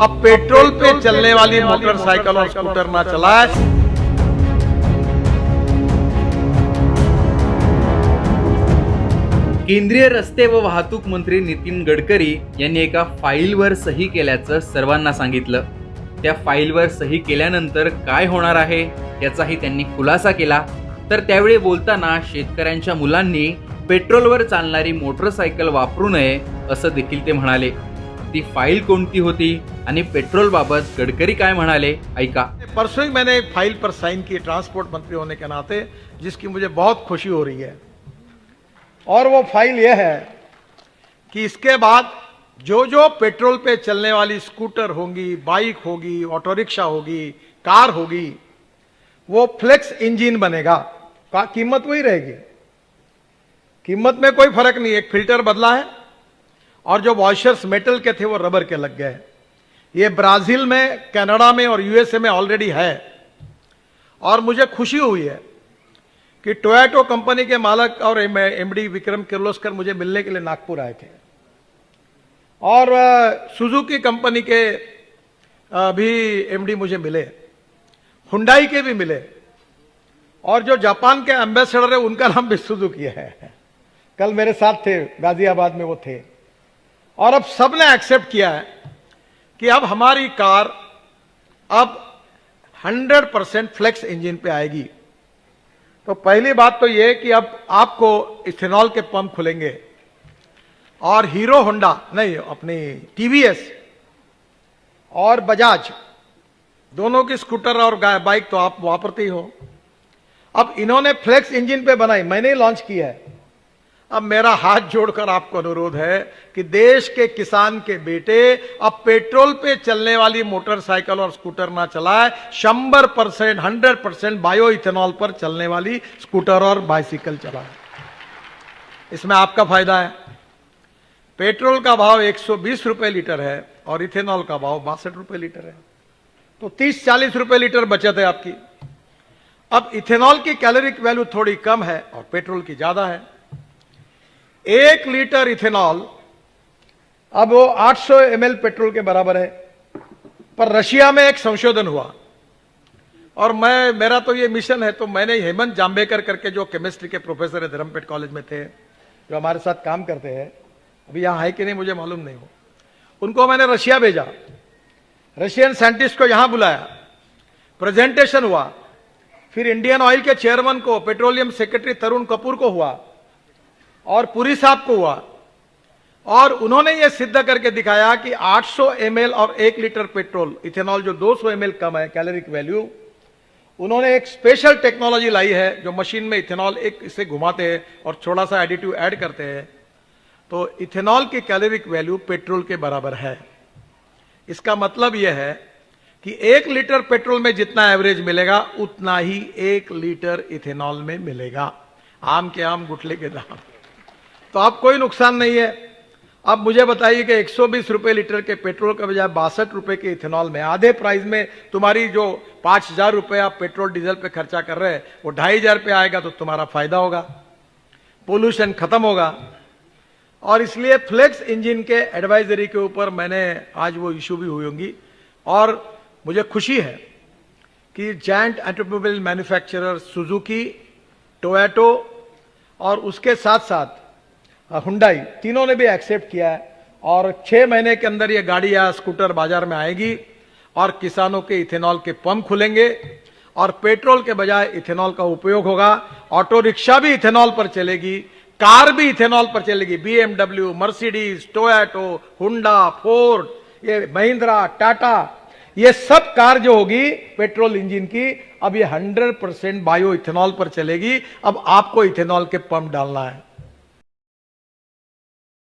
अब पेट्रोल पे चलने वाली मोटरसाइकिल और स्कूटर ना चलाए। केंद्रीय रस्ते व वाहतूक मंत्री नितीन गडकरी यांनी एका फाईलवर सही केल्याचं सर्वांना सांगितलं। त्या फाईलवर सही केल्यानंतर काय होणार आहे याचाही त्यांनी खुलासा केला। तर त्यावेळी बोलताना शेतकऱ्यांच्या मुलांनी पेट्रोलवर चालणारी मोटरसायकल वापरू नये असं देखील ते म्हणाले। ती फाईल कोणती होती आणि पेट्रोल बाबत गडकरी काय म्हणाले, ऐका। परसों ही मैंने एक फाइल पर साइन की ट्रांसपोर्ट मंत्री होने के नाते, जिसकी मुझे बहुत खुशी हो रही है। और वो फाइल यह है कि इसके बाद जो जो पेट्रोल पे चलने वाली स्कूटर होंगी, बाइक होगी, ऑटो रिक्शा होगी, कार होगी, वो फ्लेक्स इंजन बनेगा। कीमत वही रहेगी, कीमत में कोई फर्क नहीं। एक फिल्टर बदला है और जो वॉशर्स मेटल के थे वो रबर के लग गए। ये ब्राजील में, कनाडा में और यूएसए में ऑलरेडी है। और मुझे खुशी हुई है कि टोयोटो कंपनी के मालक और एमडी विक्रम किर्लोस्कर मुझे मिलने के लिए नागपुर आए थे, और सुजुकी कंपनी के भी एमडी मुझे मिले, हुंडई के भी मिले, और जो जापान के एम्बेसडर है उनका नाम भी सुजुकी है। कल मेरे साथ थे, गाजियाबाद में वो थे। और अब सबने एक्सेप्ट किया है कि अब हमारी कार अब 100% फ्लेक्स इंजन पे आएगी। तो पहली बात तो यह कि अब आपको इथेनॉल के पंप खुलेंगे, और हीरो होंडा नहीं, अपनी टीवीएस और बजाज दोनों की स्कूटर और बाइक तो आप वापरते ही हो। अब इन्होंने फ्लेक्स इंजन पे बनाई, मैंने ही लॉन्च किया है। अब मेरा हाथ जोड़कर आपको अनुरोध है कि देश के किसान के बेटे अब पेट्रोल पे चलने वाली मोटरसाइकिल और स्कूटर ना चलाए, 100% बायो इथेनॉल पर चलने वाली स्कूटर और बाइसिकल चलाए। इसमें आपका फायदा है। पेट्रोल का भाव 120 रुपए लीटर है और इथेनॉल का भाव 62 रुपए लीटर है, तो 30-40 रुपए लीटर बचत है आपकी। अब इथेनॉल की कैलोरिक वैल्यू थोड़ी कम है और पेट्रोल की ज्यादा है। 1 लीटर इथेनॉल अब वो 800 ml पेट्रोल के बराबर है। पर रशिया में एक संशोधन हुआ, और मेरा तो ये मिशन है, तो मैंने हेमंत जाम्बेकर करके जो केमिस्ट्री के प्रोफेसर है धर्मपेट कॉलेज में थे, जो हमारे साथ काम करते हैं, अभी यहां है कि नहीं मुझे मालूम नहीं हो, उनको मैंने रशिया भेजा। रशियन साइंटिस्ट को यहां बुलाया, प्रेजेंटेशन हुआ। फिर इंडियन ऑयल के चेयरमैन को, पेट्रोलियम सेक्रेटरी तरुण कपूर को हुआ, और पुरी साहब को हुआ, और उन्होंने यह सिद्ध करके दिखाया कि 800 ml और 1 लीटर पेट्रोल, इथेनॉल जो 200 ml कम है कैलोरिक वैल्यू, उन्होंने एक स्पेशल टेक्नोलॉजी लाई है जो मशीन में इथेनॉल एक इसे घुमाते हैं और थोड़ा सा एडिटिव ऐड करते हैं, तो इथेनॉल की कैलोरिक वैल्यू पेट्रोल के बराबर है। इसका मतलब यह है कि 1 लीटर पेट्रोल में जितना एवरेज मिलेगा उतना ही 1 लीटर इथेनॉल में मिलेगा। आम के आम गुठले के दाम, तो अब कोई नुकसान नहीं है। अब मुझे बताइए कि 120 रुपए लीटर के पेट्रोल के बजाय 62 रुपए के इथेनॉल में, आधे प्राइस में तुम्हारी जो 5000 रुपए आप पेट्रोल डीजल पे खर्चा कर रहे हैं वो 2500 पे आएगा, तो तुम्हारा फायदा होगा, पोल्यूशन खत्म होगा। और इसलिए फ्लेक्स इंजन के एडवाइजरी के ऊपर मैंने आज वो इशू भी हुई होंगी। और मुझे खुशी है कि giant automobile manufacturer Suzuki, Toyota और उसके साथ साथ हुंडई, तीनों ने भी एक्सेप्ट किया है। और 6 महीने के अंदर ये गाड़ी या स्कूटर बाजार में आएगी, और किसानों के इथेनॉल के पंप खुलेंगे, और पेट्रोल के बजाय इथेनॉल का उपयोग होगा। ऑटो रिक्शा भी इथेनॉल पर चलेगी, कार भी इथेनॉल पर चलेगी। BMW, मर्सिडीज, टोयोटो, हुंडा, फोर्ड, ये महिंद्रा, टाटा, ये सब कार जो होगी पेट्रोल इंजन की, अब ये 100% बायो इथेनॉल पर चलेगी। अब आपको इथेनॉल के पंप डालना है।